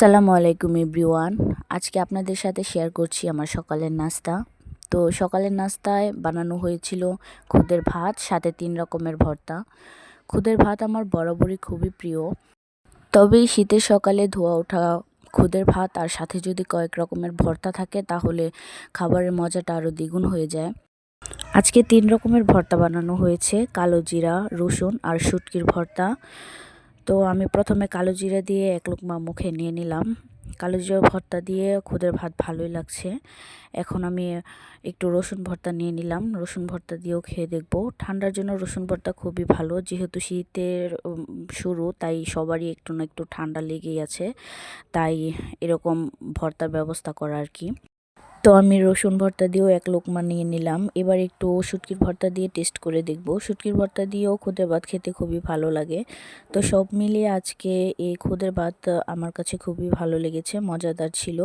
আসসালামু আলাইকুম এভরিওয়ান। আজকে আপনাদের সাথে শেয়ার করছি আমার সকালের নাস্তা। তো সকালের নাস্তায় বানানো হয়েছিল খুদের ভাত, সাথে ৩ রকমের ভর্তা। খুদের ভাত আমার বরাবরই খুবই প্রিয়। তবে এই শীতের সকালে ধোয়া ওঠা খুদের ভাত আর সাথে যদি কয়েক রকমের ভর্তা থাকে তাহলে খাবারের মজাটা আরও দ্বিগুণ হয়ে যায়। আজকে ৩ রকমের ভর্তা বানানো হয়েছে, কালো জিরা, রসুন আর শুটকির ভর্তা। তো আমি প্রথমে কালো জিরা দিয়ে এক লোকমা মুখে নিয়ে নিলাম। কালো জিরার ভর্তা দিয়ে খুদের ভাত ভালোই লাগছে। এখন আমি একটু রসুন ভর্তা নিয়ে নিলাম, রসুন ভর্তা দিয়েও খেয়ে দেখব। ঠান্ডার জন্য রসুন ভর্তা খুবই ভালো, যেহেতু শীতের শুরু, তাই সবারই একটু না একটু ঠান্ডা লেগেই আছে, তাই এরকম ভর্তার ব্যবস্থা করা আর কি। তো আমি রসুন ভর্তা দিয়েও এক লোকমা নিয়ে নিলাম। এবার একটু শুটকির ভর্তা দিয়ে টেস্ট করে দেখব। শুটকির ভর্তা দিয়েও খুদের ভাত খেতে খুবই ভালো লাগে। তো সব মিলিয়ে আজকে এই খুদের ভাত আমার কাছে খুবই ভালো লেগেছে, মজাদার ছিল।